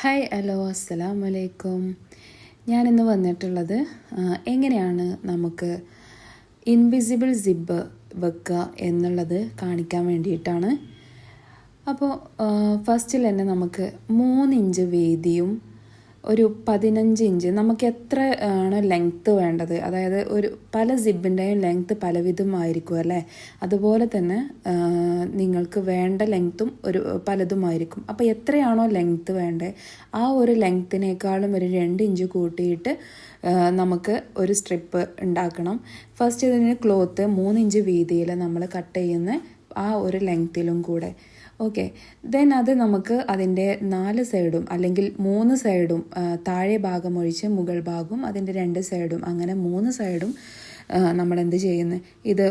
Hi hello അസ്സലാമു അലൈക്കും. ഞാനിന്ന് വന്നിട്ടുള്ളത് എങ്ങനെയാണ് നമുക്ക് ഇൻവിസിബിൾ സിബ്ബ് വെക്കുക എന്നുള്ളത് കാണിക്കാൻ വേണ്ടിയിട്ടാണ്. അപ്പോൾ ഫസ്റ്റിൽ തന്നെ നമുക്ക് 3 ഇഞ്ച് വീതിയും ഒരു 15 ഇഞ്ച് നമുക്ക് എത്ര ആണ് ലെങ്ത്ത് വേണ്ടത്, അതായത് ഒരു പല സിബിൻ്റെയും ലെങ്ത്ത് പലവിധമായിരിക്കും അല്ലേ. അതുപോലെ തന്നെ നിങ്ങൾക്ക് വേണ്ട ലെങ്ത്തും പലതുമായിരിക്കും. അപ്പോൾ എത്രയാണോ ലെങ്ത്ത് വേണ്ടത് ആ ഒരു ലെങ്ത്തിനേക്കാളും ഒരു 2 ഇഞ്ച് കൂട്ടിയിട്ട് നമുക്ക് ഒരു സ്ട്രിപ്പ് ഉണ്ടാക്കണം. ഫസ്റ്റ് ഇതിന് ക്ലോത്ത് 3 ഇഞ്ച് വീതിയിൽ നമ്മൾ കട്ട് ചെയ്യുന്ന ആ ഒരു ലെങ്ത്തിലും കൂടെ. ഓക്കെ, ദെൻ അത് നമുക്ക് അതിൻ്റെ 4 സൈഡും അല്ലെങ്കിൽ 3 സൈഡും താഴെ ഭാഗം ഒഴിച്ച് മുകൾ ഭാഗവും അതിൻ്റെ 2 സൈഡും അങ്ങനെ 3 സൈഡും നമ്മൾ എന്ത് ചെയ്യുന്നത്, ഇത്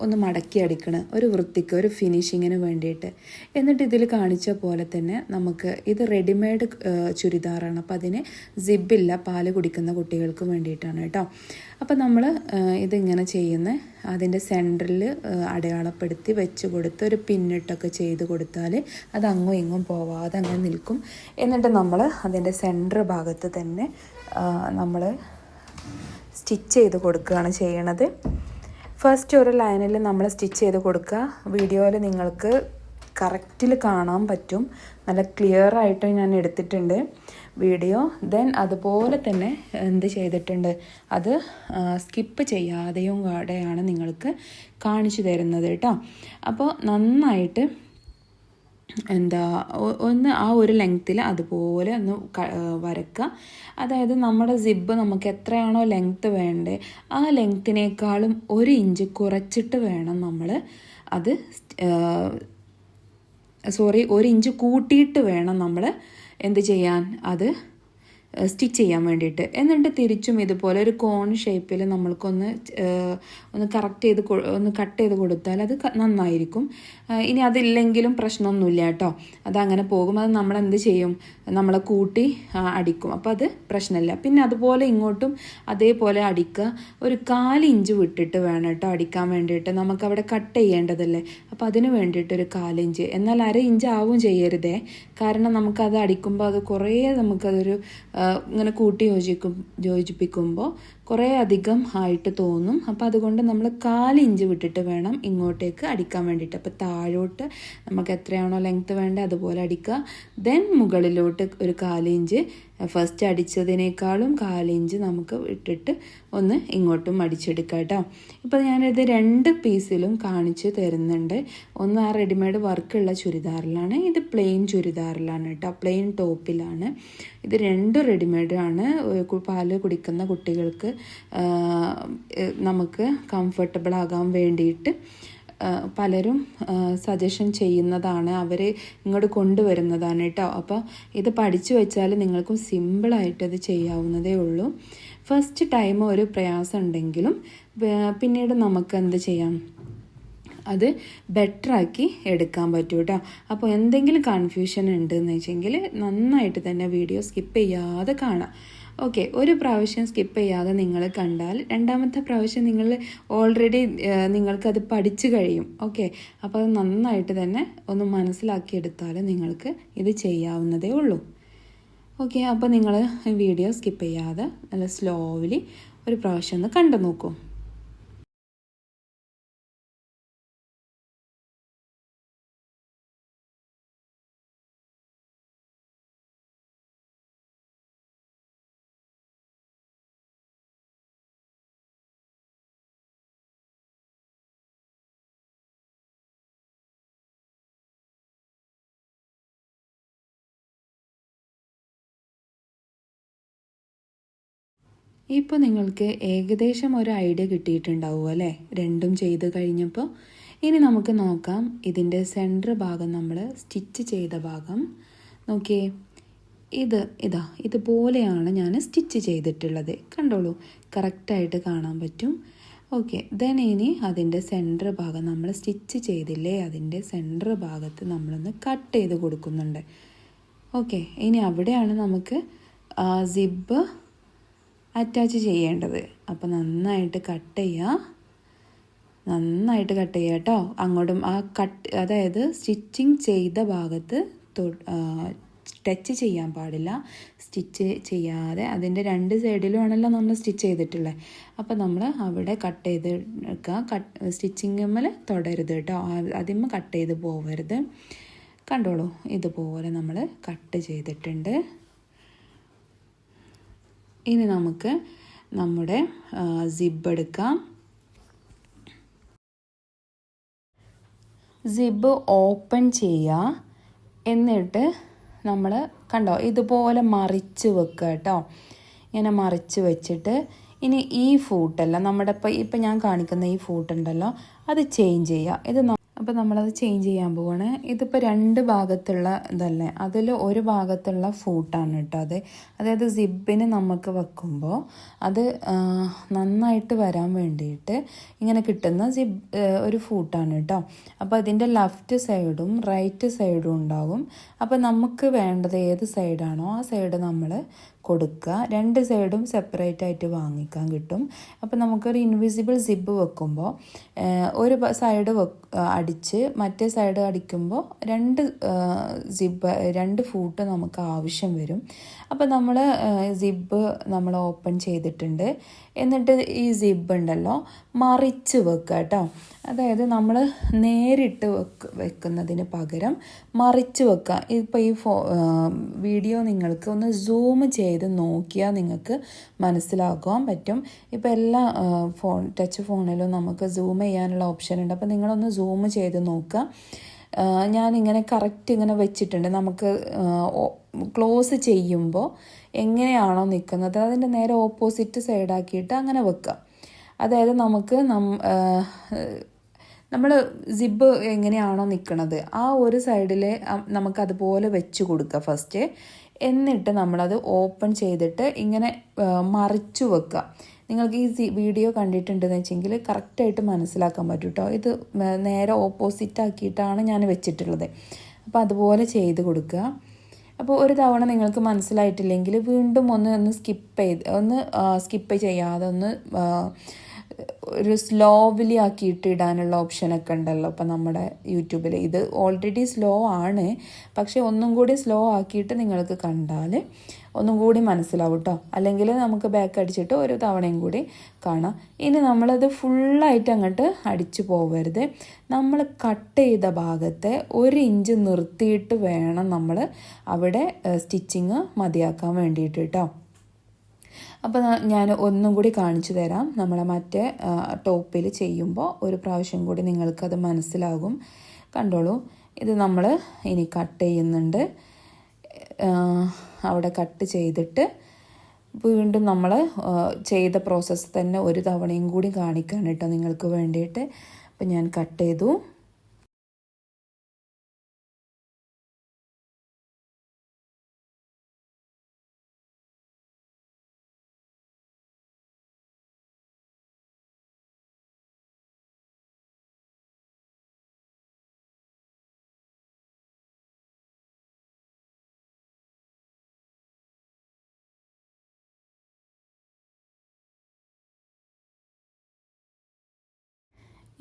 ഒന്ന് മടക്കി അടിക്കണം ഒരു വൃത്തിക്ക്, ഒരു ഫിനിഷിങ്ങിന് വേണ്ടിയിട്ട്. എന്നിട്ട് ഇതിൽ കാണിച്ച പോലെ തന്നെ നമുക്ക് ഇത് റെഡിമെയ്ഡ് ചുരിദാറാണ്. അപ്പോൾ അതിന് സിബില്ല, പാല് കുടിക്കുന്ന കുട്ടികൾക്ക് വേണ്ടിയിട്ടാണ് കേട്ടോ. അപ്പോൾ നമ്മൾ ഇതിങ്ങനെ ചെയ്യുന്ന അതിൻ്റെ സെൻറ്ററിൽ അടയാളപ്പെടുത്തി വെച്ച് കൊടുത്ത് ഒരു പിന്നിട്ടൊക്കെ ചെയ്ത് കൊടുത്താൽ അത് അങ്ങും ഇങ്ങും പോവാതെ അങ്ങനെ നിൽക്കും. എന്നിട്ട് നമ്മൾ അതിൻ്റെ സെൻറ്റർ ഭാഗത്ത് തന്നെ നമ്മൾ സ്റ്റിച്ച് ചെയ്ത് കൊടുക്കുകയാണ് ചെയ്യണത്. ഫസ്റ്റ് ഒരു ലൈനിൽ നമ്മൾ സ്റ്റിച്ച് ചെയ്ത് കൊടുക്കുക. വീഡിയോയിൽ നിങ്ങൾക്ക് കറക്റ്റിൽ കാണാൻ പറ്റും, നല്ല ക്ലിയർ ആയിട്ട് ഞാൻ എടുത്തിട്ടുണ്ട് വീഡിയോ. ദെൻ അതുപോലെ തന്നെ എന്ത് ചെയ്തിട്ടുണ്ട്, അത് സ്കിപ്പ് ചെയ്യാതെയും കൂടെയാണ് നിങ്ങൾക്ക് കാണിച്ചു തരുന്നത് കേട്ടോ. അപ്പോൾ നന്നായിട്ട് ഒന്ന് ആ ഒരു ലെങ്ത്തിൽ അതുപോലെ ഒന്ന് വരക്കുക. അതായത് നമ്മുടെ സിബ്ബ് നമുക്ക് എത്രയാണോ ലെങ്ത്ത് വേണ്ടത് ആ ലെങ്ത്തിനേക്കാളും 1 ഇഞ്ച് കുറച്ചിട്ട് വേണം നമ്മൾ അത് 1 ഇഞ്ച് കൂട്ടിയിട്ട് വേണം നമ്മൾ എന്ത് ചെയ്യാൻ, അത് സ്റ്റിച്ച് ചെയ്യാൻ വേണ്ടിയിട്ട്. എന്നിട്ട് തിരിച്ചും ഇതുപോലെ ഒരു കോൺ ഷേപ്പിൽ നമ്മൾക്കൊന്ന് കട്ട് ചെയ്ത് കൊടുത്താൽ അത് നന്നായിരിക്കും. ഇനി അതില്ലെങ്കിലും പ്രശ്നമൊന്നുമില്ല കേട്ടോ, അതങ്ങനെ പോകും. അത് നമ്മളെന്ത് ചെയ്യും, നമ്മളെ കൂട്ടി അടിക്കും, അപ്പോൾ അത് പ്രശ്നമില്ല. പിന്നെ അതുപോലെ ഇങ്ങോട്ടും അതേപോലെ അടിക്കുക. ഒരു 4 ഇഞ്ച് വിട്ടിട്ട് വേണം കേട്ടോ അടിക്കാൻ വേണ്ടിയിട്ട്, നമുക്കവിടെ കട്ട് ചെയ്യേണ്ടതല്ലേ. അപ്പോൾ അതിന് വേണ്ടിയിട്ട് ഒരു 4 ഇഞ്ച്, എന്നാൽ 1/2 ഇഞ്ച് ആവും ചെയ്യരുതേ. കാരണം നമുക്കത് അടിക്കുമ്പോൾ അത് കുറേ നമുക്കതൊരു ഇങ്ങനെ കൂട്ടി യോജിപ്പിക്കുമ്പോൾ കുറേ അധികം ആയിട്ട് തോന്നും. അപ്പോൾ അതുകൊണ്ട് നമ്മൾ 4 ഇഞ്ച് വിട്ടിട്ട് വേണം ഇങ്ങോട്ടേക്ക് അടിക്കാൻ വേണ്ടിയിട്ട്. അപ്പോൾ താഴോട്ട് നമുക്ക് എത്രയാണോ ലെങ്ത്ത് വേണ്ടത് അതുപോലെ അടിക്കുക. ദെൻ മുകളിലോട്ട് ഒരു 4 ഇഞ്ച്, ഫസ്റ്റ് അടിച്ചതിനേക്കാളും 4 ഇഞ്ച് നമുക്ക് ഇട്ടിട്ട് ഒന്ന് ഇങ്ങോട്ടും അടിച്ചെടുക്കാം കേട്ടോ. ഇപ്പോൾ ഞാനിത് 2 പീസിലും കാണിച്ച് തരുന്നുണ്ട്. ഒന്ന് ആ റെഡിമെയ്ഡ് വർക്കുള്ള ചുരിദാറിലാണ്, ഇത് പ്ലെയിൻ ചുരിദാറിലാണ് കേട്ടോ, പ്ലെയിൻ ടോപ്പിലാണ്. ഇത് 2 റെഡിമെയ്ഡ് ആണ്. പാല് കുടിക്കുന്ന കുട്ടികൾക്ക് നമുക്ക് കംഫർട്ടബിൾ ആകാൻ വേണ്ടിയിട്ട് പലരും സജഷൻ ചെയ്യുന്നതാണ്, അവർ ഇങ്ങോട്ട് കൊണ്ടുവരുന്നതാണ് കേട്ടോ. അപ്പോൾ ഇത് പഠിച്ചു വെച്ചാൽ നിങ്ങൾക്കും സിമ്പിളായിട്ട് ഇത് ചെയ്യാവുന്നതേ ഉള്ളൂ. ഫസ്റ്റ് ടൈം ഒരു പ്രയാസം ഉണ്ടെങ്കിലും പിന്നീട് നമുക്ക് എന്ത് ചെയ്യാം, അത് ബെറ്ററാക്കി എടുക്കാൻ പറ്റും കേട്ടോ. അപ്പോൾ എന്തെങ്കിലും കൺഫ്യൂഷൻ ഉണ്ടെന്ന് വെച്ചെങ്കിൽ നന്നായിട്ട് തന്നെ വീഡിയോ സ്കിപ്പ് ചെയ്യാതെ കാണാം. ഓക്കെ, ഒരു പ്രാവശ്യം സ്കിപ്പ് ചെയ്യാതെ നിങ്ങൾ കണ്ടാൽ 2ാമത്തെ പ്രാവശ്യം നിങ്ങൾ ഓൾറെഡി നിങ്ങൾക്കത് പഠിച്ചു കഴിയും. ഓക്കെ, അപ്പോൾ അത് നന്നായിട്ട് തന്നെ ഒന്ന് മനസ്സിലാക്കിയെടുത്താൽ നിങ്ങൾക്ക് ഇത് ചെയ്യാവുന്നതേ ഉള്ളൂ. ഓക്കെ, അപ്പോൾ നിങ്ങൾ വീഡിയോ സ്കിപ്പ് ചെയ്യാതെ നല്ല സ്ലോവിലി ഒരു പ്രാവശ്യം ഒന്ന് കണ്ടു നോക്കൂ. ഇപ്പോൾ നിങ്ങൾക്ക് ഏകദേശം ഒരു ഐഡിയ കിട്ടിയിട്ടുണ്ടാവും അല്ലേ, രണ്ടും ചെയ്ത് കഴിഞ്ഞപ്പോൾ. ഇനി നമുക്ക് നോക്കാം ഇതിൻ്റെ സെൻറ്റർ ഭാഗം, നമ്മൾ സ്റ്റിച്ച് ചെയ്ത ഭാഗം നോക്കിയേ. ഇതുപോലെയാണ് ഞാൻ സ്റ്റിച്ച് ചെയ്തിട്ടുള്ളത്, കണ്ടോളൂ, കറക്റ്റായിട്ട് കാണാൻ പറ്റും. ഓക്കെ, ദെൻ ഇനി അതിൻ്റെ സെൻറ്റർ ഭാഗം നമ്മൾ സ്റ്റിച്ച് ചെയ്തില്ലേ, അതിൻ്റെ സെൻറ്റർ ഭാഗത്ത് നമ്മളൊന്ന് കട്ട് ചെയ്ത് കൊടുക്കുന്നുണ്ട്. ഓക്കെ, ഇനി അവിടെയാണ് നമുക്ക് സിബ് അറ്റാച്ച് ചെയ്യേണ്ടത്. അപ്പോൾ നന്നായിട്ട് കട്ട് ചെയ്യുക കേട്ടോ. അങ്ങോട്ടും ആ അതായത് സ്റ്റിച്ചിങ് ചെയ്ത ഭാഗത്ത് ടച്ച് ചെയ്യാൻ പാടില്ല. സ്റ്റിച്ച് ചെയ്യാതെ അതിൻ്റെ 2 സൈഡിലും ആണല്ലോ നമ്മൾ സ്റ്റിച്ച് ചെയ്തിട്ടുള്ളത്. അപ്പോൾ നമ്മൾ അവിടെ കട്ട് ചെയ്ത് എടുക്കുക. സ്റ്റിച്ചിങ്ങമ്മൽ തൊടരുത് കേട്ടോ, അതിന്മേൽ കട്ട് ചെയ്ത് പോവരുത്. കണ്ടോളൂ, ഇതുപോലെ നമ്മൾ കട്ട് ചെയ്തിട്ടുണ്ട്. ഇനി നമുക്ക് നമ്മുടെ സിബ് എടുക്കാം. സിബ് ഓപ്പൺ ചെയ്യുക. എന്നിട്ട് നമ്മൾ കണ്ടോ ഇതുപോലെ മറിച്ച് വെക്കുക കേട്ടോ. ഇങ്ങനെ മറിച്ച് വെച്ചിട്ട് ഇനി ഈ ഫൂട്ടല്ല നമ്മുടെ ഇപ്പം ഞാൻ കാണിക്കുന്ന ഈ ഫൂട്ടുണ്ടല്ലോ അത് ചേഞ്ച് ചെയ്യുക. ഇത് അപ്പോൾ നമ്മളത് ചേഞ്ച് ചെയ്യാൻ പോവാണ്. ഇതിപ്പോൾ 2 ഭാഗത്തുള്ള ഇതല്ലേ, അതിൽ ഒരു ഭാഗത്തുള്ള ഫൂട്ടാണ് കേട്ടോ അത്. അതായത് സിബിന് നമുക്ക് വെക്കുമ്പോൾ അത് നന്നായിട്ട് വരാൻ വേണ്ടിയിട്ട് ഇങ്ങനെ കിട്ടുന്ന ഒരു ഫൂട്ടാണ് കേട്ടോ. അപ്പോൾ ഇതിൻ്റെ ലെഫ്റ്റ് സൈഡും റൈറ്റ് സൈഡും ഉണ്ടാകും. അപ്പോൾ നമുക്ക് വേണ്ടത് ഏത് സൈഡാണോ ആ സൈഡ് നമ്മൾ കൊടുക്കുക. 2 സൈഡും സെപ്പറേറ്റ് ആയിട്ട് വാങ്ങിക്കാൻ കിട്ടും. അപ്പോൾ നമുക്കൊരു ഇൻവിസിബിൾ സിബ് വെക്കുമ്പോൾ ഒരു സൈഡ് അടിച്ച് മറ്റേ സൈഡ് അടിക്കുമ്പോൾ 2 ഫൂട്ട് നമുക്ക് ആവശ്യം വരും. അപ്പോൾ നമ്മൾ സിബ് നമ്മൾ ഓപ്പൺ ചെയ്തിട്ടുണ്ട്. എന്നിട്ട് ഈ സിബ് ഉണ്ടല്ലോ മറിച്ച് വെക്കുക കേട്ടോ. അതായത് നമ്മൾ നേരിട്ട് വെക്കുന്നതിന് പകരം മറിച്ച് വെക്കുക. ഇപ്പോൾ ഈ വീഡിയോ നിങ്ങൾക്ക് ഒന്ന് സൂം ചെയ്ത് നോക്കിയാൽ നിങ്ങൾക്ക് മനസ്സിലാക്കാൻ പറ്റും. ഇപ്പോൾ എല്ലാ ടച്ച് ഫോണിലും നമുക്ക് സൂം ചെയ്യാനുള്ള ഓപ്ഷൻ ഉണ്ട്. അപ്പോൾ നിങ്ങളൊന്ന് സൂം ചെയ്ത് നോക്കുക. ഞാനിങ്ങനെ കറക്റ്റ് ഇങ്ങനെ വെച്ചിട്ടുണ്ട്. നമുക്ക് ക്ലോസ് ചെയ്യുമ്പോൾ എങ്ങനെയാണോ നിൽക്കുന്നത് അതിൻ്റെ നേരെ ഓപ്പോസിറ്റ് സൈഡാക്കിയിട്ട് അങ്ങനെ വെക്കുക. അതായത് നമുക്ക് നമ്മൾ സിബ് എങ്ങനെയാണോ നിൽക്കുന്നത് ആ ഒരു സൈഡിൽ നമുക്കതുപോലെ വെച്ച് കൊടുക്കുക ഫസ്റ്റ്. എന്നിട്ട് നമ്മളത് ഓപ്പൺ ചെയ്തിട്ട് ഇങ്ങനെ മറിച്ചു വെക്കുക. നിങ്ങൾക്ക് ഈ വീഡിയോ കണ്ടിട്ടുണ്ടെന്ന് വെച്ചെങ്കിൽ കറക്റ്റായിട്ട് മനസ്സിലാക്കാൻ പറ്റും കേട്ടോ. ഇത് നേരെ ഓപ്പോസിറ്റ് ആക്കിയിട്ടാണ് ഞാൻ വെച്ചിട്ടുള്ളത്. അപ്പോൾ അതുപോലെ ചെയ്ത് കൊടുക്കുക. അപ്പോൾ ഒരു തവണ നിങ്ങൾക്ക് മനസ്സിലായിട്ടില്ലെങ്കിൽ വീണ്ടും ഒന്ന് സ്കിപ്പ് ചെയ്യാതെ ഒരു സ്ലോവിലി ആക്കിയിട്ട് ഇടാനുള്ള ഓപ്ഷനൊക്കെ ഉണ്ടല്ലോ ഇപ്പം നമ്മുടെ യൂട്യൂബിൽ. ഇത് ഓൾറെഡി സ്ലോ ആണ്, പക്ഷേ ഒന്നും കൂടി സ്ലോ ആക്കിയിട്ട് നിങ്ങൾക്ക് കണ്ടാൽ ഒന്നും കൂടി മനസ്സിലാവും കേട്ടോ. അല്ലെങ്കിൽ നമുക്ക് ബാക്ക് അടിച്ചിട്ട് ഒരു തവണയും കൂടി കാണാം. ഇനി നമ്മളത് ഫുള്ളായിട്ട് അങ്ങോട്ട് അടിച്ചു പോവരുത്. നമ്മൾ കട്ട് ചെയ്ത ഭാഗത്തെ 1 ഇഞ്ച് നിർത്തിയിട്ട് വേണം നമ്മൾ അവിടെ സ്റ്റിച്ചിങ് മതിയാക്കാൻ വേണ്ടിയിട്ട് കേട്ടോ. അപ്പോൾ ഞാൻ ഒന്നും കൂടി കാണിച്ചു തരാം. നമ്മളെ മറ്റേ ടോപ്പിൽ ചെയ്യുമ്പോൾ ഒരു പ്രാവശ്യം കൂടി നിങ്ങൾക്കത് മനസ്സിലാകും. കണ്ടോളൂ, ഇത് നമ്മൾ ഇനി കട്ട് ചെയ്യുന്നുണ്ട്. അവിടെ കട്ട് ചെയ്തിട്ട് വീണ്ടും നമ്മൾ ചെയ്ത പ്രോസസ്സ് തന്നെ ഒരു തവണയും കൂടി കാണിക്കാൻ കേട്ടോ നിങ്ങൾക്ക് വേണ്ടിയിട്ട്. അപ്പോൾ ഞാൻ കട്ട് ചെയ്തു.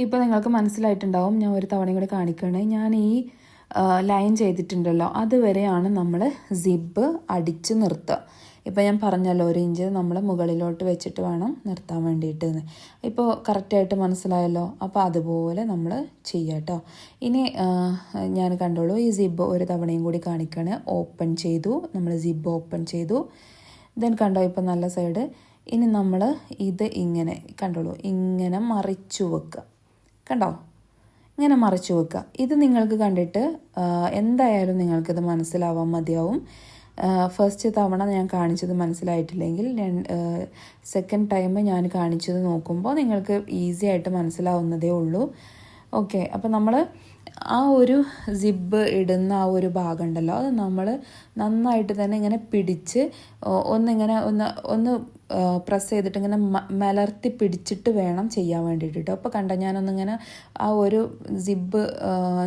ഇപ്പോൾ നിങ്ങൾക്ക് മനസ്സിലായിട്ടുണ്ടാവും, ഞാൻ ഒരു തവണയും കൂടി കാണിക്കുകയാണ്. ഞാൻ ഈ ലൈൻ ചെയ്തിട്ടുണ്ടല്ലോ അതുവരെയാണ് നമ്മൾ സിബ് അടിച്ച് നിർത്തുക. ഇപ്പോൾ ഞാൻ പറഞ്ഞല്ലോ 1 ഇഞ്ച് നമ്മൾ മുകളിലോട്ട് വെച്ചിട്ട് വേണം നിർത്താൻ വേണ്ടിയിട്ട്. ഇപ്പോൾ കറക്റ്റായിട്ട് മനസ്സിലായല്ലോ. അപ്പോൾ അതുപോലെ നമ്മൾ ചെയ്യാം കേട്ടോ. ഇനി ഞാൻ കണ്ടോളൂ, ഈ സിബ് ഒരു തവണയും കൂടി കാണിക്കുകയാണ്. ഓപ്പൺ ചെയ്തു, നമ്മൾ സിബ് ഓപ്പൺ ചെയ്തു. ദെൻ കണ്ടോ ഇപ്പോൾ നല്ല സൈഡ്. ഇനി നമ്മൾ ഇത് ഇങ്ങനെ കണ്ടോളൂ, ഇങ്ങനെ മറിച്ചു വെക്കുക. കണ്ടോ, ഇങ്ങനെ മറിച്ചു വെക്കുക. ഇത് നിങ്ങൾക്ക് കണ്ടിട്ട് എന്തായാലും നിങ്ങൾക്കിത് മനസ്സിലാവാൻ മതിയാവും. ഫസ്റ്റ് തവണ ഞാൻ കാണിച്ചത് മനസ്സിലായിട്ടില്ലെങ്കിൽ സെക്കൻഡ് ടൈം ഞാൻ കാണിച്ചത് നോക്കുമ്പോൾ നിങ്ങൾക്ക് ഈസി ആയിട്ട് മനസ്സിലാവുന്നതേ ഉള്ളൂ. ഓക്കെ, അപ്പോൾ നമ്മൾ ആ ഒരു സിബ് ഇടുന്ന ആ ഒരു ഭാഗം ഉണ്ടല്ലോ അത് നമ്മൾ നന്നായിട്ട് തന്നെ ഇങ്ങനെ പിടിച്ച് ഒന്ന് പ്രസ് ചെയ്തിട്ട് ഇങ്ങനെ മലർത്തി പിടിച്ചിട്ട് വേണം ചെയ്യാൻ വേണ്ടിയിട്ട് കേട്ടോ. അപ്പോൾ കണ്ട ഞാനൊന്നിങ്ങനെ ആ ഒരു സിബ്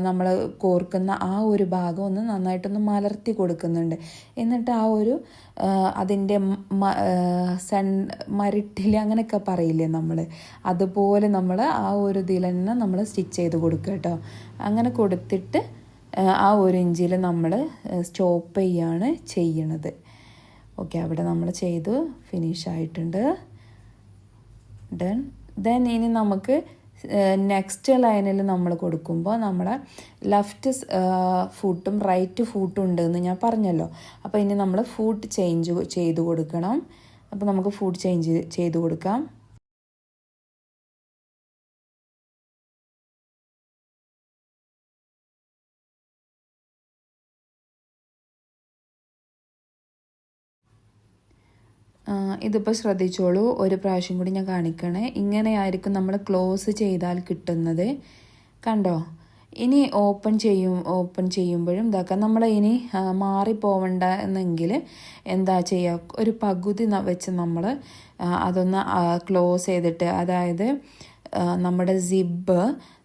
നമ്മൾ കോർക്കുന്ന ആ ഒരു ഭാഗം ഒന്ന് നന്നായിട്ടൊന്ന് മലർത്തി കൊടുക്കുന്നുണ്ട്. എന്നിട്ട് ആ ഒരു അതിൻ്റെ മരിട്ടിൽ അങ്ങനെയൊക്കെ പറയില്ലേ നമ്മൾ, അതുപോലെ നമ്മൾ ആ ഒരു ഇതിൽ തന്നെ നമ്മൾ സ്റ്റിച്ച് ചെയ്ത് കൊടുക്കുക കേട്ടോ. അങ്ങനെ കൊടുത്തിട്ട് ആ 1 ഇഞ്ചിൽ നമ്മൾ സ്റ്റോപ്പ് ചെയ്യാണ് ചെയ്യണത്. ഓക്കെ, അവിടെ നമ്മൾ ചെയ്തു ഫിനിഷ് ആയിട്ടുണ്ട്. ദെൻ ഇനി നമുക്ക് നെക്സ്റ്റ് ലൈനിൽ നമ്മൾ കൊടുക്കുമ്പോൾ നമ്മളെ ലെഫ്റ്റ് ഫൂട്ടും റൈറ്റ് ഫൂട്ടും ഉണ്ടെന്ന് ഞാൻ പറഞ്ഞല്ലോ. അപ്പോൾ ഇനി നമ്മൾ ഫൂട്ട് ചേഞ്ച് ചെയ്ത് കൊടുക്കണം. അപ്പോൾ നമുക്ക് ഫൂട്ട് ചേഞ്ച് ചെയ്ത് കൊടുക്കാം. ഇതിപ്പോൾ ശ്രദ്ധിച്ചോളൂ, ഒരു പ്രാവശ്യം കൂടി ഞാൻ കാണിക്കണേ. ഇങ്ങനെയായിരിക്കും നമ്മൾ ക്ലോസ് ചെയ്താൽ കിട്ടുന്നത്. കണ്ടോ? ഇനി ഓപ്പൺ ചെയ്യുമ്പോഴും ഇതാക്കാം. നമ്മൾ ഇനി മാറിപ്പോവണ്ട എന്നെങ്കിൽ എന്താ ചെയ്യുക, ഒരു പകുതി വെച്ച് നമ്മൾ അതൊന്ന് ക്ലോസ് ചെയ്തിട്ട്, അതായത് നമ്മുടെ സിബ്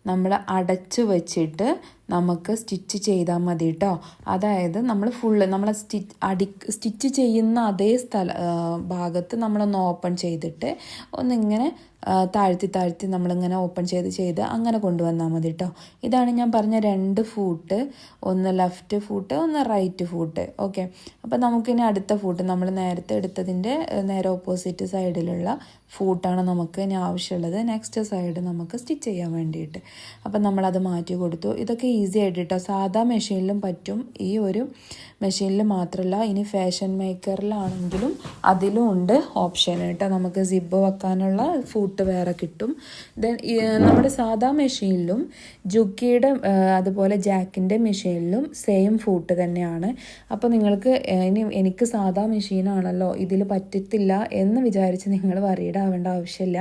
നമ്മൾ അടച്ചു വെച്ചിട്ട് നമുക്ക് സ്റ്റിച്ച് ചെയ്താൽ മതി കേട്ടോ. അതായത് നമ്മൾ ഫുള്ള് നമ്മൾ സ്റ്റിച്ച് ചെയ്യുന്ന അതേ ഭാഗത്ത് നമ്മളൊന്ന് ഓപ്പൺ ചെയ്തിട്ട് ഒന്നിങ്ങനെ താഴ്ത്തി നമ്മളിങ്ങനെ ഓപ്പൺ ചെയ്ത് അങ്ങനെ കൊണ്ടുവന്നാൽ മതി കേട്ടോ. ഇതാണ് ഞാൻ പറഞ്ഞ 2 ഫൂട്ട്, ഒന്ന് ലെഫ്റ്റ് ഫൂട്ട്, ഒന്ന് റൈറ്റ് ഫൂട്ട്. ഓക്കെ, അപ്പോൾ നമുക്കിനി അടുത്ത ഫൂട്ട് നമ്മൾ നേരത്തെ എടുത്തതിൻ്റെ നേരെ ഓപ്പോസിറ്റ് സൈഡിലുള്ള ഫൂട്ടാണ് നമുക്ക് ഇനി ആവശ്യമുള്ളത്. നെക്സ്റ്റ് സൈഡ് നമുക്ക് സ്റ്റിച്ച് ചെയ്യാൻ വേണ്ടിയിട്ട്. അപ്പം നമ്മളത് മാറ്റി കൊടുത്തു. ഇതൊക്കെ ഈസി ആയിട്ട് കേട്ടോ, സാധാ മെഷീനിലും പറ്റും. ഈ ഒരു മെഷീനിൽ മാത്രമല്ല, ഇനി ഫാഷൻ മേക്കറിലാണെങ്കിലും അതിലും ഉണ്ട് ഓപ്ഷൻ കേട്ടോ. നമുക്ക് സിബ് വെക്കാനുള്ള ഫൂട്ട് വേറെ കിട്ടും. ദെൻ നമ്മുടെ സാധാ മെഷീനിലും ജുക്കിയുടെ അതുപോലെ ജാക്കിൻ്റെ മെഷീനിലും സെയിം ഫൂട്ട് തന്നെയാണ്. അപ്പോൾ നിങ്ങൾക്ക് എനിക്ക് സാധാ മെഷീനാണല്ലോ ഇതിൽ പറ്റത്തില്ല എന്ന് വിചാരിച്ച് നിങ്ങൾ വറീഡ് ആവേണ്ട ആവശ്യമില്ല.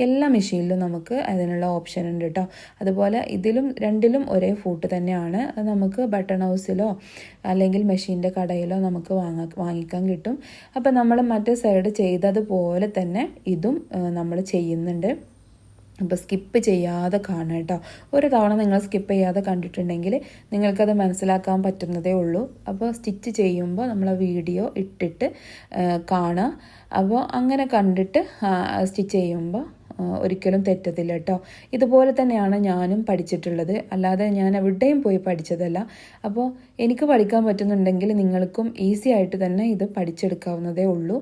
എല്ലാ മെഷീനിലും നമുക്ക് അതിനുള്ള ഓപ്ഷൻ ഉണ്ട് കേട്ടോ. അതുപോലെ ഇതിലും രണ്ടിലും ഒരേ ഫൂട്ട് തന്നെയാണ്. അത് നമുക്ക് ബട്ടൺ ഹൗസിലോ അല്ലെങ്കിൽ മെഷീൻ്റെ കടയിലോ നമുക്ക് വാങ്ങിക്കാൻ കിട്ടും. അപ്പം നമ്മൾ മറ്റേ സൈഡ് ചെയ്തതുപോലെ തന്നെ ഇതും നമ്മൾ ചെയ്യുന്നുണ്ട്. അപ്പോൾ സ്കിപ്പ് ചെയ്യാതെ കാണുക കേട്ടോ. ഒരു തവണ നിങ്ങൾ സ്കിപ്പ് ചെയ്യാതെ കണ്ടിട്ടുണ്ടെങ്കിൽ നിങ്ങൾക്കത് മനസ്സിലാക്കാൻ പറ്റുന്നതേ ഉള്ളൂ. അപ്പോൾ സ്റ്റിച്ച് ചെയ്യുമ്പോൾ നമ്മൾ വീഡിയോ ഇട്ടിട്ട് കാണുക. അപ്പോൾ അങ്ങനെ കണ്ടിട്ട് സ്റ്റിച്ച് ചെയ്യുമ്പോൾ ഒരിക്കലും തെറ്റത്തില്ല കേട്ടോ. ഇതുപോലെ തന്നെയാണ് ഞാനും പഠിച്ചിട്ടുള്ളത്, അല്ലാതെ ഞാൻ എവിടെയും പോയി പഠിച്ചതല്ല. അപ്പോൾ എനിക്ക് പഠിക്കാൻ പറ്റുന്നുണ്ടെങ്കിൽ നിങ്ങൾക്കും ഈസി ആയിട്ട് തന്നെ ഇത് പഠിച്ചെടുക്കാവുന്നതേ ഉള്ളൂ.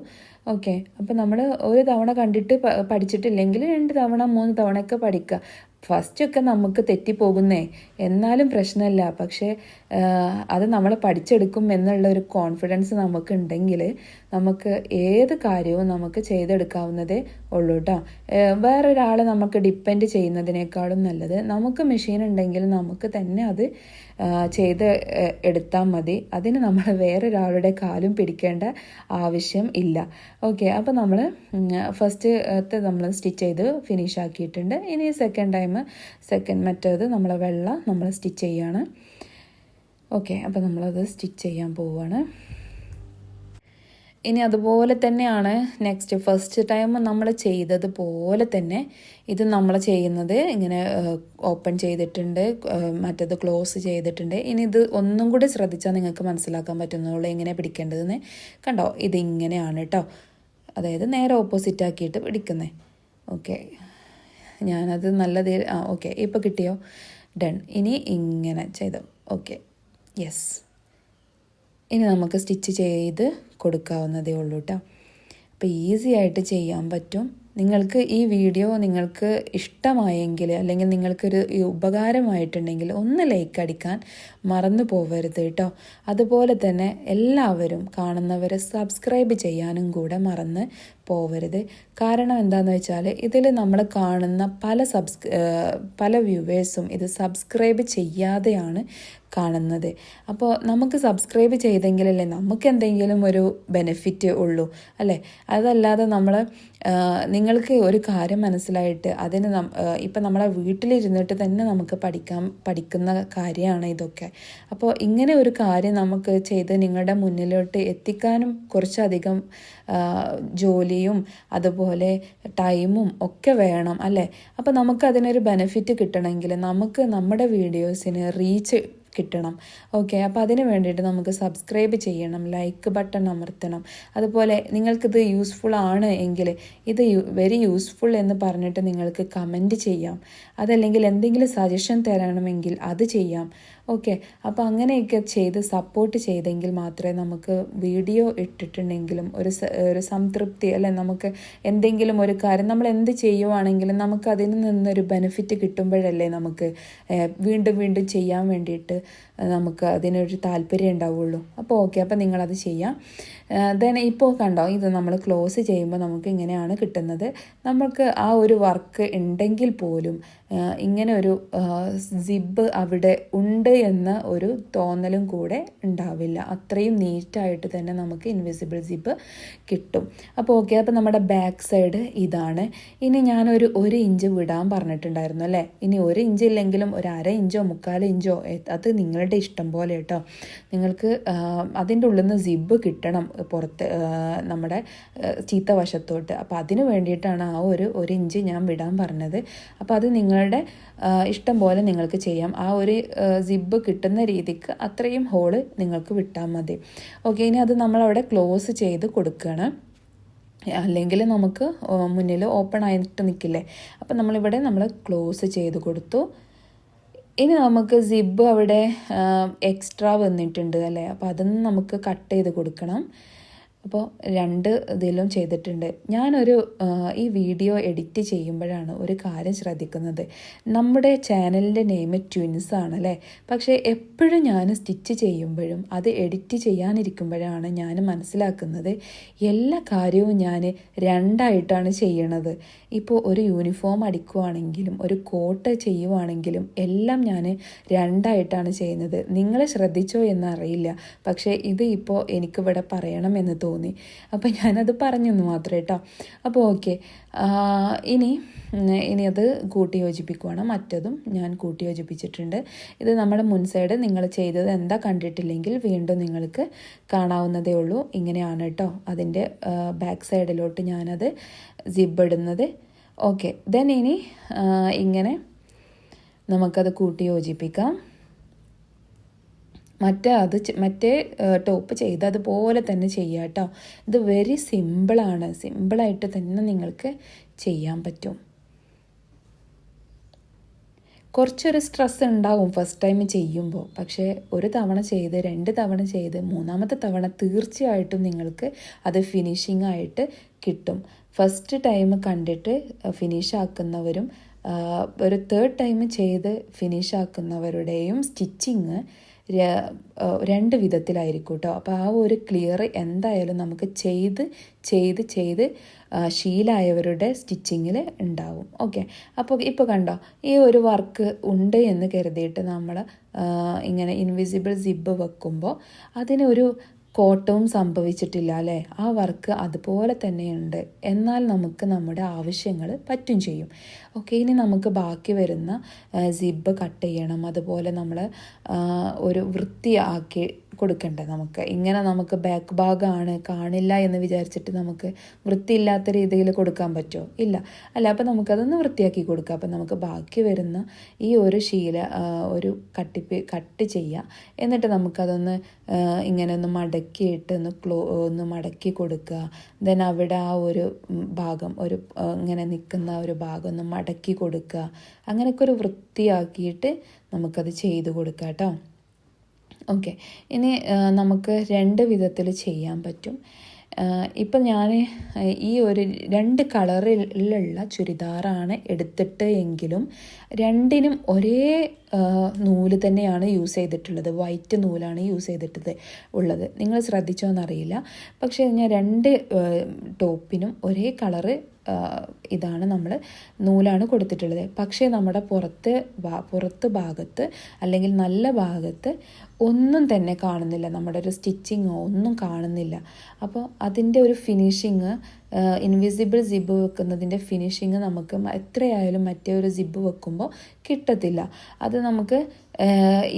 ഓക്കെ, അപ്പോൾ നമ്മൾ ഒരു തവണ കണ്ടിട്ട് പഠിച്ചിട്ടില്ലെങ്കിൽ 2 തവണ 3 തവണയൊക്കെ പഠിക്കുക. ഫസ്റ്റൊക്കെ നമുക്ക് തെറ്റിപ്പോകുന്നേ, എന്നാലും പ്രശ്നമില്ല. പക്ഷേ അത് നമ്മൾ പഠിച്ചെടുക്കും എന്നുള്ള ഒരു കോൺഫിഡൻസ് നമുക്കുണ്ടെങ്കിൽ നമുക്ക് ഏത് കാര്യവും നമുക്ക് ചെയ്തെടുക്കാവുന്നതേ ഉള്ളൂ കേട്ടോ. വേറൊരാളെ നമുക്ക് ഡിപ്പെൻഡ് ചെയ്യുന്നതിനേക്കാളും നല്ലത് നമുക്ക് മെഷീൻ ഉണ്ടെങ്കിൽ നമുക്ക് തന്നെ അത് ചെയ്ത് എടുത്താൽ മതി. അതിന് നമ്മൾ വേറൊരാളുടെ കാലും പിടിക്കേണ്ട ആവശ്യം ഇല്ല. ഓക്കെ, അപ്പോൾ നമ്മൾ ഫസ്റ്റ് നമ്മൾ സ്റ്റിച്ച് ചെയ്ത് ഫിനിഷ് ആക്കിയിട്ടുണ്ട്. ഇനി സെക്കൻഡ് മെത്തേഡ് നമ്മളെ നമ്മൾ സ്റ്റിച്ച് ചെയ്യാണ്. ഓക്കെ, അപ്പോൾ നമ്മളത് സ്റ്റിച്ച് ചെയ്യാൻ പോവുകയാണ്. ഇനി അതുപോലെ തന്നെയാണ് നെക്സ്റ്റ് ഫസ്റ്റ് ടൈം നമ്മൾ ചെയ്തതുപോലെ തന്നെ ഇത് നമ്മൾ ചെയ്യുന്നത്. ഇങ്ങനെ ഓപ്പൺ ചെയ്തിട്ടുണ്ട്, മറ്റേത് ക്ലോസ് ചെയ്തിട്ടുണ്ട്. ഇനി ഇത് ഒന്നും കൂടി ശ്രദ്ധിച്ചാൽ നിങ്ങൾക്ക് മനസ്സിലാക്കാൻ പറ്റുന്നുള്ളൂ എങ്ങനെ പിടിക്കേണ്ടതെന്ന്. കണ്ടോ, ഇതിങ്ങനെയാണ് കേട്ടോ. അതായത് നേരെ ഓപ്പോസിറ്റ് ആക്കിയിട്ട് പിടിക്കുന്നത്. ഓക്കെ, ഞാനത് നല്ലത് ഓക്കെ, ഇപ്പോൾ കിട്ടിയോ? ഡൺ. ഇനി ഇങ്ങനെ ചെയ്തു. Okay, yes. ഇനി നമുക്ക് സ്റ്റിച്ച് ചെയ്ത് കൊടുക്കാവുന്നതേ ഉള്ളൂ കേട്ടോ. അപ്പോൾ ഈസി ആയിട്ട് ചെയ്യാൻ പറ്റും. നിങ്ങൾക്ക് ഈ വീഡിയോ നിങ്ങൾക്ക് ഇഷ്ടമായെങ്കിൽ അല്ലെങ്കിൽ നിങ്ങൾക്കൊരു ഉപകാരമായിട്ടുണ്ടെങ്കിൽ ഒന്ന് ലൈക്ക് അടിക്കാൻ മറന്നു പോകരുത് കേട്ടോ. അതുപോലെ തന്നെ എല്ലാവരും കാണുന്നവരെ സബ്സ്ക്രൈബ് ചെയ്യാനും കൂടെ മറന്ന് പോകരുത്. കാരണം എന്താണെന്ന് വെച്ചാൽ ഇതിൽ നമ്മൾ കാണുന്ന പല വ്യൂവേഴ്സും ഇത് സബ്സ്ക്രൈബ് ചെയ്യാതെയാണ് കാണുന്നത്. അപ്പോൾ നമുക്ക് സബ്സ്ക്രൈബ് ചെയ്തെങ്കിലല്ലേ നമുക്ക് എന്തെങ്കിലും ഒരു ബെനിഫിറ്റ് ഉള്ളൂ അല്ലേ? അതല്ലാതെ നിങ്ങൾക്ക് ഒരു കാര്യം മനസ്സിലായിട്ട് അതിന് ഇപ്പം നമ്മളെ വീട്ടിലിരുന്നിട്ട് തന്നെ നമുക്ക് പഠിക്കുന്ന കാര്യമാണ് ഇതൊക്കെ. അപ്പോൾ ഇങ്ങനെ ഒരു കാര്യം നമുക്ക് ചെയ്ത് നിങ്ങളുടെ മുന്നിലോട്ട് എത്തിക്കാനും കുറച്ചധികം ജോലിയും അതുപോലെ ടൈമും ഒക്കെ വേണം അല്ലേ? അപ്പോൾ നമുക്കതിനൊരു ബെനിഫിറ്റ് കിട്ടണമെങ്കിൽ നമുക്ക് നമ്മുടെ വീഡിയോസിന് റീച്ച് കിട്ടണം. ഓക്കെ, അപ്പോൾ അതിന് വേണ്ടിയിട്ട് നമുക്ക് സബ്സ്ക്രൈബ് ചെയ്യണം, ലൈക്ക് ബട്ടൺ അമർത്തണം. അതുപോലെ നിങ്ങൾക്കിത് യൂസ്ഫുൾ ആണ് എങ്കിൽ ഇത് വെരി യൂസ്ഫുൾ എന്ന് പറഞ്ഞിട്ട് നിങ്ങൾക്ക് കമൻറ്റ് ചെയ്യാം. അതല്ലെങ്കിൽ എന്തെങ്കിലും സജഷൻ തരണമെങ്കിൽ അത് ചെയ്യാം. ഓക്കെ, അപ്പോൾ അങ്ങനെയൊക്കെ ചെയ്ത് സപ്പോർട്ട് ചെയ്തെങ്കിൽ മാത്രമേ നമുക്ക് വീഡിയോ ഇട്ടിട്ടുണ്ടെങ്കിലും ഒരു സംതൃപ്തി, അല്ലെ, നമുക്ക് എന്തെങ്കിലും ഒരു കാര്യം നമ്മൾ എന്ത് ചെയ്യുവാണെങ്കിലും നമുക്ക് അതിൽ നിന്നൊരു ബെനിഫിറ്റ് കിട്ടുമ്പോഴല്ലേ നമുക്ക് വീണ്ടും വീണ്ടും ചെയ്യാൻ വേണ്ടിയിട്ട് നമുക്ക് അതിനൊരു താല്പര്യം ഉണ്ടാവുള്ളൂ. അപ്പോൾ ഓക്കെ, അപ്പോൾ നിങ്ങളത് ചെയ്യാം. ദെൻ ഇപ്പോൾ കണ്ടോ, ഇത് നമ്മൾ ക്ലോസ് ചെയ്യുമ്പോൾ നമുക്ക് ഇങ്ങനെയാണ് കിട്ടുന്നത്. നമുക്ക് ആ ഒരു വർക്ക് ഉണ്ടെങ്കിൽ പോലും ഇങ്ങനെ ഒരു സിബ് അവിടെ ഉണ്ട് എന്ന ഒരു തോന്നലും കൂടെ ഉണ്ടാവില്ല. അത്രയും നീറ്റായിട്ട് തന്നെ നമുക്ക് ഇൻവിസിബിൾ സിബ് കിട്ടും. അപ്പോൾ ഓക്കെ, അപ്പോൾ നമ്മുടെ ബാക്ക് സൈഡ് ഇതാണ്. ഇനി ഞാനൊരു 1 ഇഞ്ച് വിടാൻ പറഞ്ഞിട്ടുണ്ടായിരുന്നു അല്ലേ. ഇനി 1 ഇഞ്ച് ഇല്ലെങ്കിലും ഒരു 1/2 ഇഞ്ചോ 3/4 ഇഞ്ചോ അത് നിങ്ങളുടെ ഇഷ്ടം പോലെ കേട്ടോ. നിങ്ങൾക്ക് അതിൻ്റെ ഉള്ളിൽ നിന്ന് സിബ് കിട്ടണം പുറത്ത്, നമ്മുടെ ചീത്ത വശത്തോട്ട്. അപ്പോൾ അതിന് വേണ്ടിയിട്ടാണ് ആ 1 ഇഞ്ച് ഞാൻ വിടാൻ പറഞ്ഞത്. അപ്പോൾ അത് നിങ്ങളുടെ ഇഷ്ടം പോലെ നിങ്ങൾക്ക് ചെയ്യാം. ആ ഒരു സിബ് കിട്ടുന്ന രീതിക്ക് അത്രയും ഹോള് നിങ്ങൾക്ക് വിട്ടാൽ മതി. ഓക്കെ, ഇനി അത് നമ്മളവിടെ ക്ലോസ് ചെയ്ത് കൊടുക്കണം. അല്ലെങ്കിൽ നമുക്ക് മുന്നിൽ ഓപ്പൺ ആയിട്ട് നിൽക്കില്ലേ. അപ്പം നമ്മളിവിടെ നമ്മൾ ക്ലോസ് ചെയ്ത് കൊടുത്തു. ഇനി നമുക്ക് സിബ് അവിടെ എക്സ്ട്രാ വന്നിട്ടുണ്ട് അല്ലേ. അപ്പോൾ അതൊന്ന് നമുക്ക് കട്ട് ചെയ്ത് കൊടുക്കണം. അപ്പോൾ 2 ഇതിലും ചെയ്തിട്ടുണ്ട്. ഞാനൊരു ഈ വീഡിയോ എഡിറ്റ് ചെയ്യുമ്പോഴാണ് ഒരു കാര്യം ശ്രദ്ധിക്കുന്നത്. നമ്മുടെ ചാനലിൻ്റെ നെയിം ട്വിൻസ് ആണല്ലേ. പക്ഷേ എപ്പോഴും ഞാൻ സ്റ്റിച്ച് ചെയ്യുമ്പോഴും അത് എഡിറ്റ് ചെയ്യാനിരിക്കുമ്പോഴാണ് ഞാൻ മനസ്സിലാക്കുന്നത് എല്ലാ കാര്യവും ഞാൻ 2ആയിട്ടാണ് ചെയ്യണത്. ഇപ്പോൾ ഒരു യൂണിഫോം അടിക്കുവാണെങ്കിലും ഒരു കോട്ട് ചെയ്യുവാണെങ്കിലും എല്ലാം ഞാൻ 2ആയിട്ടാണ് ചെയ്യുന്നത്. നിങ്ങൾ ശ്രദ്ധിച്ചോ എന്നറിയില്ല, പക്ഷേ ഇത് ഇപ്പോൾ എനിക്കിവിടെ പറയണമെന്ന് തോന്നി. അപ്പോൾ ഞാനത് പറഞ്ഞെന്ന് മാത്രം കേട്ടോ. അപ്പോൾ ഓക്കെ, ഇനി അത് കൂട്ടി യോജിപ്പിക്കുവാണ്. മറ്റതും ഞാൻ കൂട്ടി യോജിപ്പിച്ചിട്ടുണ്ട്. ഇത് നമ്മുടെ മുൻ സൈഡ് നിങ്ങൾ ചെയ്തത് എന്താ കണ്ടിട്ടില്ലെങ്കിൽ വീണ്ടും നിങ്ങൾക്ക് കാണാവുന്നതേ ഉള്ളൂ. ഇങ്ങനെയാണ് കേട്ടോ അതിൻ്റെ ബാക്ക് സൈഡിലോട്ട് ഞാനത് സിബ് ഇടുന്നത്. ഓക്കെ, ദെൻ ഇനി ഇങ്ങനെ നമുക്കത് കൂട്ടി യോജിപ്പിക്കാം. മറ്റേ ടോപ്പ് ചെയ്ത് അതുപോലെ തന്നെ ചെയ്യാം കേട്ടോ. ഇത് വെരി സിമ്പിളാണ്. സിമ്പിളായിട്ട് തന്നെ നിങ്ങൾക്ക് ചെയ്യാൻ പറ്റും. കുറച്ചൊരു സ്ട്രെസ് ഉണ്ടാവും ഫസ്റ്റ് ടൈം ചെയ്യുമ്പോൾ. പക്ഷേ 1 തവണ ചെയ്ത് 2 തവണ ചെയ്ത് 3-ാമത്തെ തവണ തീർച്ചയായിട്ടും നിങ്ങൾക്ക് അത് ഫിനിഷിംഗ് ആയിട്ട് കിട്ടും. ഫസ്റ്റ് ടൈം കണ്ടിട്ട് ഫിനിഷ് ആക്കുന്നവരും ഒരു 3rd ടൈം ചെയ്ത് ഫിനിഷ് ആക്കുന്നവരുടെയും സ്റ്റിച്ചിങ് 2 വിധത്തിലായിരിക്കും കേട്ടോ. അപ്പോൾ ആ ഒരു ക്ലിയർ എന്തായാലും നമുക്ക് ചെയ്ത് ശീലമായവരുടെ സ്റ്റിച്ചിങ്ങിൽ ഉണ്ടാവും. ഓക്കെ, അപ്പോൾ ഇപ്പോൾ കണ്ടോ, ഈ ഒരു വർക്ക് ഉണ്ട് എന്ന് കരുതിയിട്ട് നമ്മൾ ഇങ്ങനെ ഇൻവിസിബിൾ സിബ് വെക്കുമ്പോൾ അതിനൊരു കോട്ടവും സംഭവിച്ചിട്ടില്ല അല്ലേ. ആ വർക്ക് അതുപോലെ തന്നെയുണ്ട്. എന്നാൽ നമുക്ക് നമ്മുടെ ആവശ്യങ്ങൾ പറ്റും ചെയ്യും. ഓക്കെ, ഇനി നമുക്ക് ബാക്കി വരുന്ന സിബ് കട്ട് ചെയ്യണം. അതുപോലെ നമ്മൾ ഒരു വൃത്തിയാക്കി കൊടുക്കണ്ടേ നമുക്ക്. ഇങ്ങനെ നമുക്ക് ബാക്ക് ഭാഗമാണ് കാണില്ല എന്ന് വിചാരിച്ചിട്ട് നമുക്ക് വൃത്തിയില്ലാത്ത രീതിയിൽ കൊടുക്കാൻ പറ്റുമോ? ഇല്ല അല്ല. അപ്പോൾ നമുക്കതൊന്ന് വൃത്തിയാക്കി കൊടുക്കാം. അപ്പോൾ നമുക്ക് ബാക്കി വരുന്ന ഈ ഒരു ഒരു കട്ട് ചെയ്യുക. എന്നിട്ട് നമുക്കതൊന്ന് ഇങ്ങനെ ഒന്ന് മടക്കിയിട്ട് ഒന്ന് മടക്കി കൊടുക്കുക. ദെൻ അവിടെ ആ ഒരു ഭാഗം ഇങ്ങനെ നിൽക്കുന്ന ഒരു ഭാഗം ഒന്ന് മടക്കി കൊടുക്കുക. അങ്ങനെയൊക്കെ ഒരു വൃത്തിയാക്കിയിട്ട് നമുക്കത് ചെയ്ത് കൊടുക്കാം കേട്ടോ. ഓക്കെ, ഇനി നമുക്ക് 2 വിധത്തിൽ ചെയ്യാൻ പറ്റും. ഇപ്പം ഞാൻ ഈ ഒരു 2 കളറിലുള്ള ചുരിദാറാണ് എടുത്തിട്ട് എങ്കിലും 2നും ഒരേ നൂല് തന്നെയാണ് യൂസ് ചെയ്തിട്ടുള്ളത്. വൈറ്റ് നൂലാണ് യൂസ് ചെയ്തിട്ടത് ഉള്ളത്. നിങ്ങൾ ശ്രദ്ധിച്ചോ എന്നറിയില്ല. പക്ഷേ ഞാൻ 2 ടോപ്പിനും ഒരേ കളറ് ഇതാണ് നമ്മൾ നൂലാണ് കൊടുത്തിട്ടുള്ളത്. പക്ഷേ നമ്മുടെ പുറത്ത് ഭാഗത്ത് അല്ലെങ്കിൽ നല്ല ഭാഗത്ത് ഒന്നും തന്നെ കാണുന്നില്ല. നമ്മുടെ ഒരു സ്റ്റിച്ചിങ്ങോ ഒന്നും കാണുന്നില്ല. അപ്പോൾ അതിൻ്റെ ഒരു ഫിനിഷിങ്, ഇൻവിസിബിൾ സിബ് വെക്കുന്നതിൻ്റെ ഫിനിഷിങ് നമുക്ക് എത്രയായാലും മറ്റേ ഒരു സിബ് വെക്കുമ്പോൾ കിട്ടത്തില്ല. അത് നമുക്ക്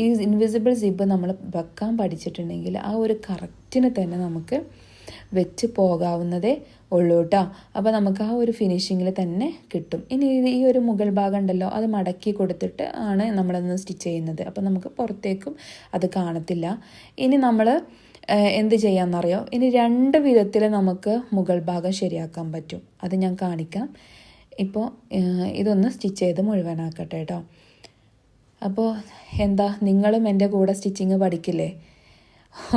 ഈ ഇൻവിസിബിൾ സിബ് നമ്മൾ വെക്കാൻ പഠിച്ചിട്ടുണ്ടെങ്കിൽ ആ ഒരു കറക്റ്റിന് തന്നെ നമുക്ക് വെച്ച് പോകാവുന്നതേ ഉള്ളൂ കേട്ടോ. അപ്പോൾ നമുക്ക് ആ ഒരു ഫിനിഷിങ്ങിൽ തന്നെ കിട്ടും. ഇനി ഈ ഒരു മുകൾ ഭാഗം ഉണ്ടല്ലോ, അത് മടക്കി കൊടുത്തിട്ട് ആണ് നമ്മളൊന്ന് സ്റ്റിച്ച് ചെയ്യുന്നത്. അപ്പോൾ നമുക്ക് പുറത്തേക്കും അത് കാണത്തില്ല. ഇനി നമ്മൾ എന്ത് ചെയ്യാമെന്നറിയോ, ഇനി 2 വിധത്തിൽ നമുക്ക് മുകൾ ഭാഗം ശരിയാക്കാൻ പറ്റും. അത് ഞാൻ കാണിക്കാം. ഇപ്പോൾ ഇതൊന്ന് സ്റ്റിച്ച് ചെയ്ത് മുഴുവനാക്കട്ടെ കേട്ടോ. അപ്പോൾ എന്താ നിങ്ങളും എൻ്റെ കൂടെ സ്റ്റിച്ചിങ് പഠിക്കില്ലേ?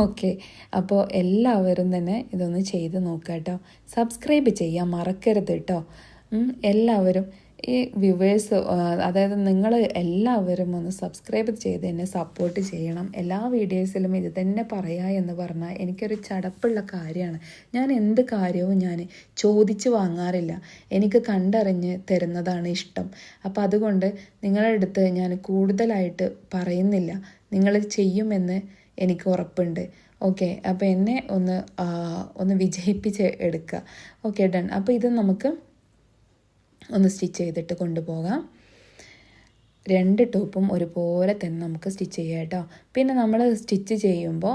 ഓക്കെ, അപ്പോൾ എല്ലാവരും തന്നെ ഇതൊന്ന് ചെയ്ത് നോക്കുക കേട്ടോ. സബ്സ്ക്രൈബ് ചെയ്യാൻ മറക്കരുത് കേട്ടോ. എല്ലാവരും ഈ വ്യൂവേഴ്സ്, അതായത് നിങ്ങൾ എല്ലാവരും ഒന്ന് സബ്സ്ക്രൈബ് ചെയ്ത് എന്നെ സപ്പോർട്ട് ചെയ്യണം. എല്ലാ വീഡിയോസിലും ഇത് തന്നെ പറയാ എന്ന് പറഞ്ഞാൽ എനിക്കൊരു ചടപ്പുള്ള കാര്യമാണ്. ഞാൻ എന്ത് കാര്യവും ഞാൻ ചോദിച്ച് വാങ്ങാറില്ല, എനിക്ക് കണ്ടറിഞ്ഞ് തരുന്നതാണ് ഇഷ്ടം. അപ്പോൾ അതുകൊണ്ട് നിങ്ങളുടെ അടുത്ത് ഞാൻ കൂടുതലായിട്ട് പറയുന്നില്ല, നിങ്ങൾ ചെയ്യുമെന്ന് എനിക്ക് ഉറപ്പുണ്ട്. ഓക്കെ, അപ്പോൾ എന്നെ ഒന്ന് വിജയിപ്പിച്ച് എടുക്കുക. Okay, done. അപ്പോൾ ഇത് നമുക്ക് ഒന്ന് സ്റ്റിച്ച് ചെയ്തിട്ട് കൊണ്ടുപോകാം. 2 ടോപ്പും ഒരുപോലെ തന്നെ നമുക്ക് സ്റ്റിച്ച് ചെയ്യാം കേട്ടോ. പിന്നെ നമ്മൾ സ്റ്റിച്ച് ചെയ്യുമ്പോൾ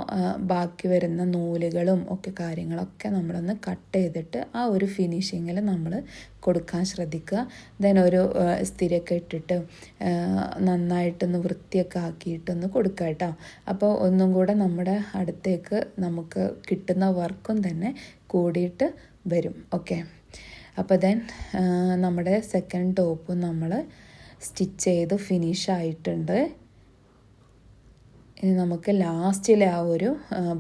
ബാക്കി വരുന്ന നൂലുകളും ഒക്കെ കാര്യങ്ങളൊക്കെ നമ്മളൊന്ന് കട്ട് ചെയ്തിട്ട് ആ ഒരു ഫിനിഷിങ്ങിൽ നമ്മൾ കൊടുക്കാൻ ശ്രദ്ധിക്കുക. ദെൻ ഒരു സ്ഥിരമൊക്കെ ഇട്ടിട്ട് നന്നായിട്ടൊന്ന് വൃത്തിയൊക്കെ ആക്കിയിട്ടൊന്ന് കൊടുക്കുക കേട്ടോ. അപ്പോൾ ഒന്നും കൂടെ നമ്മുടെ അടുത്തേക്ക് നമുക്ക് കിട്ടുന്ന വർക്കും തന്നെ കൂടിയിട്ട് വരും. ഓക്കെ, അപ്പോൾ ദെൻ നമ്മുടെ സെക്കൻഡ് ടോപ്പും നമ്മൾ സ്റ്റിച്ച് ചെയ്ത് ഫിനിഷ് ആയിട്ടുണ്ട്. ഇനി നമുക്ക് ലാസ്റ്റിലെ ആ ഒരു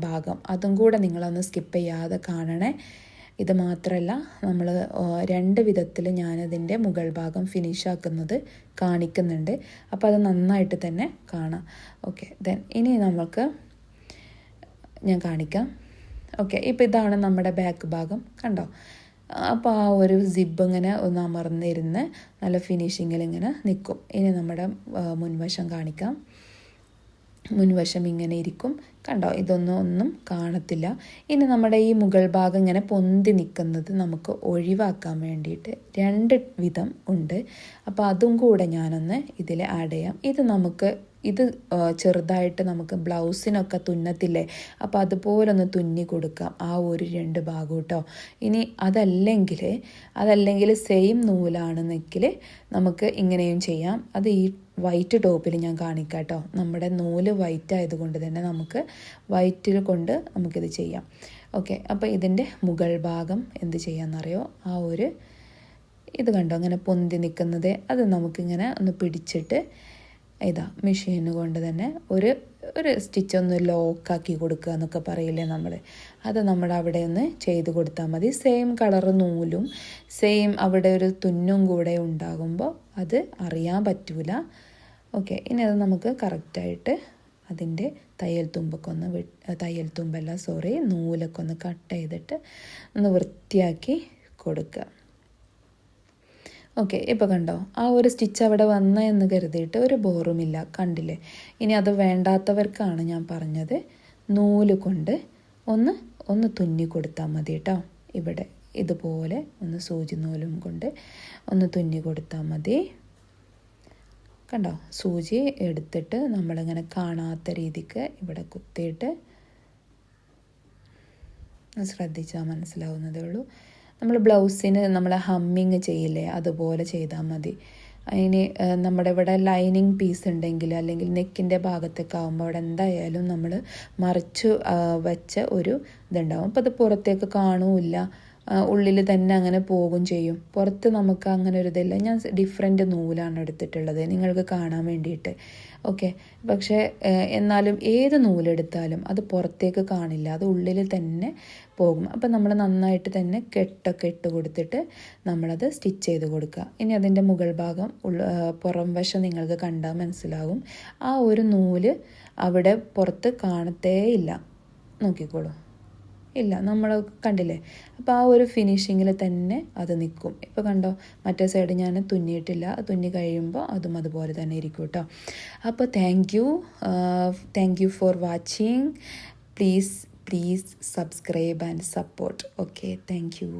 ഭാഗം അതും കൂടെ നിങ്ങളൊന്ന് സ്കിപ്പ് ചെയ്യാതെ കാണണേ. ഇത് മാത്രമല്ല, നമ്മൾ 2 വിധത്തിൽ ഞാനതിൻ്റെ മുകൾ ഭാഗം ഫിനിഷ് ആക്കുന്നത് കാണിക്കുന്നുണ്ട്. അപ്പോൾ അത് നന്നായിട്ട് തന്നെ കാണാം. ഓക്കെ, ദെൻ ഇനി നമുക്ക് ഞാൻ കാണിക്കാം. ഓക്കെ, ഇപ്പോൾ ഇതാണ് നമ്മുടെ ബാക്ക് ഭാഗം, കണ്ടോ? അപ്പോൾ ആ ഒരു സിബ് ഇങ്ങനെ ഒന്ന് അമർന്നിരുന്ന് നല്ല ഫിനിഷിങ്ങിൽ ഇങ്ങനെ നിൽക്കും. ഇനി നമ്മുടെ മുൻവശം കാണിക്കാം. മുൻവശം ഇങ്ങനെ ഇരിക്കും, കണ്ടോ? ഒന്നും കാണത്തില്ല. ഇനി നമ്മുടെ ഈ മുകൾ ഭാഗം ഇങ്ങനെ പൊന്തി നിൽക്കുന്നത് നമുക്ക് ഒഴിവാക്കാൻ വേണ്ടിയിട്ട് 2 വിധം ഉണ്ട്. അപ്പോൾ അതും കൂടെ ഞാനൊന്ന് ഇതിൽ ആഡ് ചെയ്യാം. ഇത് ചെറുതായിട്ട് നമുക്ക് ബ്ലൗസിനൊക്കെ തുന്നത്തില്ലേ, അപ്പോൾ അതുപോലെ ഒന്ന് തുന്നി കൊടുക്കാം ആ ഒരു 2 ഭാഗം കേട്ടോ. ഇനി അതല്ലെങ്കിൽ സെയിം നൂലാണെന്നെങ്കിൽ നമുക്ക് ഇങ്ങനെയും ചെയ്യാം. അത് ഈ വൈറ്റ് ടോപ്പിൽ ഞാൻ കാണിക്കാം കേട്ടോ. നമ്മുടെ നൂല് വൈറ്റ് ആയതുകൊണ്ട് തന്നെ നമുക്ക് വൈറ്റിൽ കൊണ്ട് നമുക്കിത് ചെയ്യാം. ഓക്കെ, അപ്പോൾ ഇതിൻ്റെ മുകൾ ഭാഗം എന്ത് ചെയ്യാമെന്നറിയോ? ആ ഒരു ഇത് കണ്ടോ അങ്ങനെ പൊന്തി നിൽക്കുന്നത്, അത് നമുക്കിങ്ങനെ ഒന്ന് പിടിച്ചിട്ട് മെഷീൻ കൊണ്ട് തന്നെ ഒരു സ്റ്റിച്ച് ഒന്ന് ലോക്കാക്കി കൊടുക്കുക എന്നൊക്കെ പറയില്ലേ നമ്മൾ, അത് നമ്മുടെ അവിടെ ഒന്ന് ചെയ്ത് കൊടുത്താൽ മതി. സെയിം കളർ നൂലും സെയിം അവിടെ ഒരു തുന്നും കൂടെ ഉണ്ടാകുമ്പോൾ അത് അറിയാൻ പറ്റൂല. ഓക്കെ, ഇനി അത് നമുക്ക് കറക്റ്റായിട്ട് അതിൻ്റെ നൂലൊക്കെ ഒന്ന് കട്ട് ചെയ്തിട്ട് ഒന്ന് വൃത്തിയാക്കി കൊടുക്കുക. ഓക്കെ, ഇപ്പോൾ കണ്ടോ? ആ ഒരു സ്റ്റിച്ച് അവിടെ എന്ന് കരുതിയിട്ട് ഒരു ബോറുമില്ല, കണ്ടില്ലേ? ഇനി അത് വേണ്ടാത്തവർക്കാണ് ഞാൻ പറഞ്ഞത്, നൂല് കൊണ്ട് ഒന്ന് തുന്നി കൊടുത്താൽ മതി കേട്ടോ. ഇവിടെ ഇതുപോലെ ഒന്ന് സൂചി നൂലും കൊണ്ട് ഒന്ന് തുന്നി കൊടുത്താൽ മതി. കണ്ടോ? സൂചി എടുത്തിട്ട് നമ്മളിങ്ങനെ കാണാത്ത രീതിക്ക് ഇവിടെ കുത്തിയിട്ട് ശ്രദ്ധിച്ചാൽ മനസ്സിലാവുന്നതേ ഉള്ളൂ. നമ്മൾ ബ്ലൗസിന് നമ്മൾ ഹമ്മിങ് ചെയ്യില്ലേ, അതുപോലെ ചെയ്താൽ മതി. അതിന് നമ്മുടെ ഇവിടെ ലൈനിങ് പീസ് ഉണ്ടെങ്കിൽ അല്ലെങ്കിൽ നെക്കിൻ്റെ ഭാഗത്തൊക്കെ ആകുമ്പോൾ അവിടെ എന്തായാലും നമ്മൾ മറിച്ച് വെച്ച ഒരു ഇതുണ്ടാവും. അപ്പോൾ അത് പുറത്തേക്ക് കാണുമില്ല, ഉള്ളിൽ തന്നെ അങ്ങനെ പോകും ചെയ്യും. പുറത്ത് നമുക്ക് അങ്ങനെ ഒരു ഇതില്ല. ഞാൻ ഡിഫറെൻറ്റ് നൂലാണ് എടുത്തിട്ടുള്ളത് നിങ്ങൾക്ക് കാണാൻ വേണ്ടിയിട്ട്. ഓക്കെ, പക്ഷേ എന്നാലും ഏത് നൂലെടുത്താലും അത് പുറത്തേക്ക് കാണില്ല, അത് ഉള്ളിൽ തന്നെ പോകും. അപ്പം നമ്മൾ നന്നായിട്ട് തന്നെ കെട്ടൊക്കെ ഇട്ട് കൊടുത്തിട്ട് നമ്മളത് സ്റ്റിച്ച് ചെയ്ത് കൊടുക്കുക. ഇനി അതിൻ്റെ മുകൾ ഭാഗം പുറം വശം നിങ്ങൾക്ക് കണ്ടാൽ മനസ്സിലാകും. ആ ഒരു നൂല് അവിടെ പുറത്ത് കാണത്തേ ഇല്ല, നോക്കിക്കോളൂ. ഇല്ല, നമ്മൾ കണ്ടില്ലേ? അപ്പോൾ ആ ഒരു ഫിനിഷിങ്ങിൽ തന്നെ അത് നിൽക്കും. ഇപ്പോൾ കണ്ടോ, മറ്റേ സൈഡ് ഞാൻ തുന്നിയിട്ടില്ല, തുന്നി കഴിയുമ്പോൾ അതും അതുപോലെ തന്നെ ഇരിക്കും കേട്ടോ. അപ്പോൾ thank you for watching. Please subscribe and support. Okay, thank you.